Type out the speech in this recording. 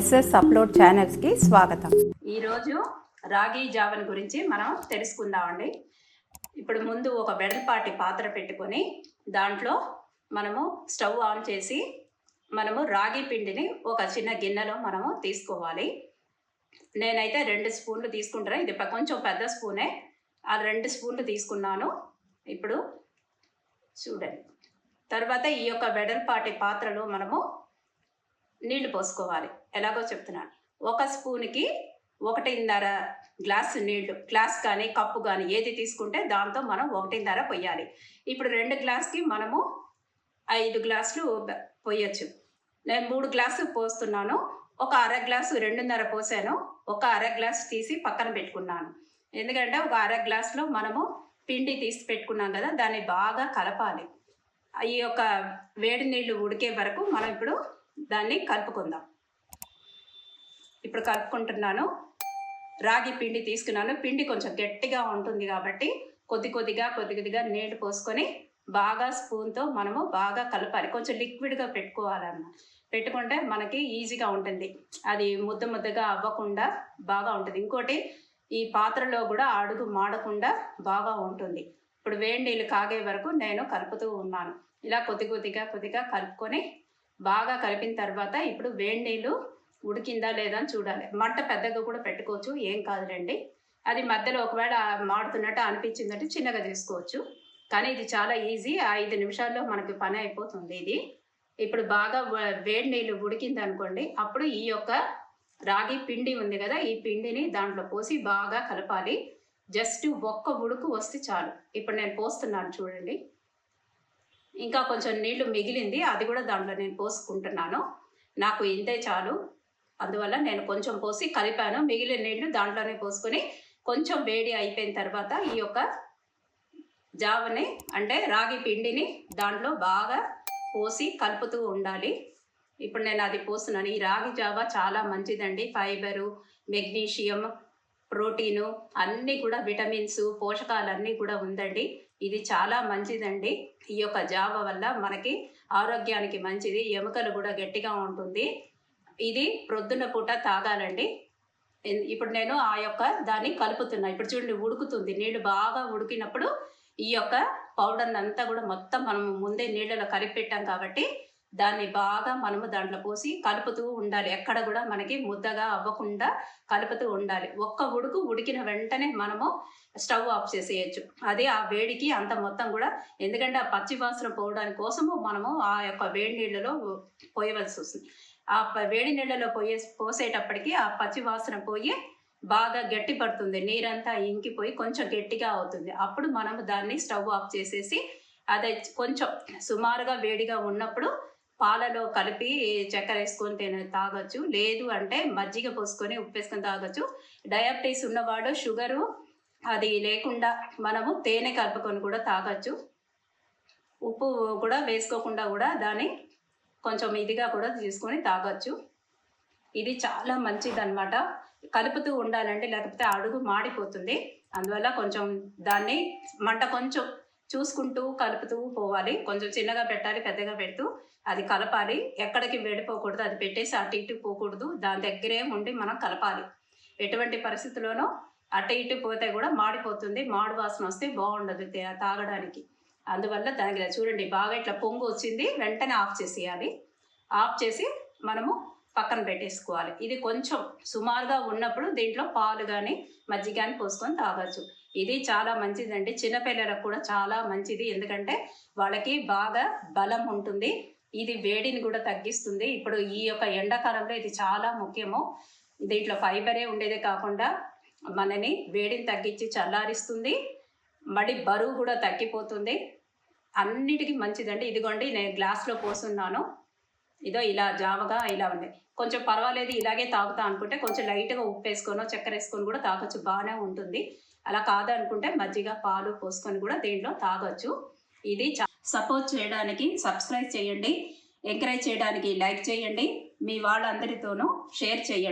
SS upload ఛానల్స్కి స్వాగతం. ఈరోజు రాగి జావన్ గురించి మనం తెలుసుకుందామండి. ఇప్పుడు ముందు ఒక వెడల్పాటి పాత్ర పెట్టుకొని దాంట్లో మనము స్టవ్ ఆన్ చేసి మనము రాగి పిండిని ఒక చిన్న గిన్నెలో మనము తీసుకోవాలి. నేనైతే 2 స్పూన్లు తీసుకుంటాను. ఇది కొంచెం పెద్ద స్పూనే. ఆ 2 స్పూన్లు తీసుకున్నాను. ఇప్పుడు చూడండి. తర్వాత ఈ యొక్క వెడల్పాటి పాత్రలో మనము నీళ్లు పోసుకోవాలి. ఎలాగో చెప్తున్నాను. 1 స్పూన్కి 1.5 గ్లాసు నీళ్లు, గ్లాస్ కానీ కప్పు కానీ ఏది తీసుకుంటే దాంతో మనం 1.5 పోయాలి. ఇప్పుడు 2 గ్లాసుకి మనము 5 గ్లాసులు పోయచ్చు. నేను 3 గ్లాసులు పోస్తున్నాను. ఒక అర గ్లాసు 2.5 పోసాను. ఒక అర గ్లాసు తీసి పక్కన పెట్టుకున్నాను. ఎందుకంటే ఒక అర గ్లాసులో మనము పిండి తీసి పెట్టుకున్నాం కదా, దాన్ని బాగా కలపాలి. ఈ యొక్క వేడి నీళ్లు ఉడికే వరకు మనం ఇప్పుడు దాన్ని కలుపుకుందాం. ఇప్పుడు కలుపుకుంటున్నాను. రాగి పిండి తీసుకున్నాను. పిండి కొంచెం గట్టిగా ఉంటుంది కాబట్టి కొద్దిగా నీళ్లు పోసుకొని బాగా స్పూన్తో మనము బాగా కలపాలి. కొంచెం లిక్విడ్గా పెట్టుకోవాలన్నమాట. పెట్టుకుంటే మనకి ఈజీగా ఉంటుంది. అది ముద్దగా అవ్వకుండా బాగా ఉంటుంది. ఇంకోటి, ఈ పాత్రలో కూడా అడుగు మాడకుండా బాగా ఉంటుంది. ఇప్పుడు వేడి నీళ్ళు కాగే వరకు నేను కలుపుతూ ఉన్నాను. ఇలా కొద్దిగా కలుపుకొని బాగా కలిపిన తర్వాత ఇప్పుడు వేడి నీళ్ళు ఉడికిందా లేదా అని చూడాలి. మంట పెద్దగా కూడా పెట్టుకోవచ్చు, ఏం కాదులేండి. అది మధ్యలో ఒకవేళ మాడుతున్నట్టు అనిపించిందంటే చిన్నగా చేసుకోవచ్చు. కానీ ఇది చాలా ఈజీ. 5 నిమిషాల్లో మనకి పని అయిపోతుంది ఇది. ఇప్పుడు బాగా వేడి నీళ్ళు ఉడికింది అనుకోండి, అప్పుడు ఈ యొక్క రాగి పిండి ఉంది కదా, ఈ పిండిని దాంట్లో పోసి బాగా కలపాలి. జస్ట్ ఒక్క ఉడుకు వస్తే చాలు. ఇప్పుడు నేను పోస్తున్నాను చూడండి. ఇంకా కొంచెం నీళ్లు మిగిలింది, అది కూడా దాంట్లో నేను పోసుకుంటున్నాను. నాకు ఇంతే చాలు, అందువల్ల నేను కొంచెం పోసి కలిపాను. మిగిలిన నీళ్లు దాంట్లోనే పోసుకొని కొంచెం వేడి అయిపోయిన తర్వాత ఈ యొక్క జావని అంటే రాగి పిండిని దాంట్లో బాగా పోసి కలుపుతూ ఉండాలి. ఇప్పుడు నేను అది పోస్తున్నాను. ఈ రాగి జావ చాలా మంచిదండి. ఫైబరు, మెగ్నీషియం, ప్రోటీను అన్నీ కూడా, విటమిన్స్, పోషకాలన్నీ కూడా ఉందండి. ఇది చాలా మంచిదండి. ఈ యొక్క జావ వల్ల మనకి ఆరోగ్యానికి మంచిది. ఎముకలు కూడా గట్టిగా ఉంటుంది. ఇది ప్రొద్దున పూట తాగాలండి. ఇప్పుడు నేను ఆ యొక్క దాన్ని కలుపుతున్నా. ఇప్పుడు చూడండి, ఉడుకుతుంది. నీళ్ళు బాగా ఉడికినప్పుడు ఈ యొక్క పౌడర్ అంతా కూడా మొత్తం మనం ముందే నీళ్ళలో కలిపి పెట్టాం కాబట్టి దాన్ని బాగా మనము దాంట్లో పోసి కలుపుతూ ఉండాలి. ఎక్కడ కూడా మనకి ముద్దగా అవ్వకుండా కలుపుతూ ఉండాలి. ఒక్క ఉడుకు ఉడికిన వెంటనే మనము స్టవ్ ఆఫ్ చేసేయచ్చు. అది ఆ వేడికి అంత మొత్తం కూడా, ఎందుకంటే ఆ పచ్చి వాసన పోవడానికి కోసము మనము ఆ యొక్క వేడి నీళ్ళలో పోయవలసి వస్తుంది. ఆ వేడి నీళ్ళలో పోసేటప్పటికి ఆ పచ్చి వాసన పోయి బాగా గట్టి పడుతుంది. నీరంతా ఇంకిపోయి కొంచెం గట్టిగా అవుతుంది. అప్పుడు మనము దాన్ని స్టవ్ ఆఫ్ చేసేసి అదే కొంచెం సుమారుగా వేడిగా ఉన్నప్పుడు పాలలో కలిపి చక్కెర వేసుకొని తాగొచ్చు. లేదు అంటే మజ్జిగ పోసుకొని ఉప్పు వేసుకొని తాగొచ్చు. డయాబెటీస్ ఉన్నవాడు షుగరు అది లేకుండా మనము తేనె కలుపుకొని కూడా తాగొచ్చు. ఉప్పు కూడా వేసుకోకుండా కూడా దాన్ని కొంచెం ఇదిగా కూడా తీసుకొని తాగొచ్చు. ఇది చాలా మంచిదన్నమాట. కలుపుతూ ఉండాలంటే, లేకపోతే అడుగు మాడిపోతుంది. అందువల్ల కొంచెం దాన్ని మంట కొంచెం చూసుకుంటూ కలుపుతూ పోవాలి. కొంచెం చిన్నగా పెట్టాలి, పెద్దగా పెడుతూ అది కలపాలి. ఎక్కడికి వెళ్ళిపోకూడదు. అది పెట్టేసి అటు ఇటు పోకూడదు. దాని దగ్గరే ఉండి మనం కలపాలి. ఎటువంటి పరిస్థితుల్లోనూ అటు ఇటు పోతే కూడా మాడిపోతుంది. మాడు వాసన వస్తే బాగుండదు తాగడానికి. అందువల్ల దానికి చూడండి, బాగా ఇట్లా పొంగు వచ్చింది, వెంటనే ఆఫ్ చేసేయాలి. ఆఫ్ చేసి మనము పక్కన పెట్టేసుకోవాలి. ఇది కొంచెం సుమారుగా ఉన్నప్పుడు దీంట్లో పాలు కానీ మజ్జిగ కానీ పోసుకొని తాగొచ్చు. ఇది చాలా మంచిదండి. చిన్నపిల్లలకు కూడా చాలా మంచిది. ఎందుకంటే వాళ్ళకి బాగా బలం ఉంటుంది. ఇది వేడిని కూడా తగ్గిస్తుంది. ఇప్పుడు ఈ యొక్క ఎండాకాలంలో ఇది చాలా ముఖ్యము. దీంట్లో ఫైబరే ఉండేదే కాకుండా మనని వేడిని తగ్గించి చల్లారిస్తుంది. బరువు కూడా తగ్గిపోతుంది. అన్నిటికీ మంచిదండి. ఇదిగోండి, నేను గ్లాస్లో పోస్తున్నాను. ఇదో ఇలా జావగా ఇలా ఉంది. కొంచెం పర్వాలేదు ఇలాగే తాగుతా అనుకుంటే కొంచెం లైట్గా ఉప్పు వేసుకొని చక్కెర వేసుకొని కూడా తాగొచ్చు, బాగానే ఉంటుంది. అలా కాదనుకుంటే మజ్జిగ, పాలు పోసుకొని కూడా దీంట్లో తాగొచ్చు. ఇది సపోర్ట్ చేయడానికి సబ్స్క్రైబ్ చేయండి, ఎంకరేజ్ చేయడానికి లైక్ చేయండి, మీ వాళ్ళందరితోనూ షేర్ చేయండి.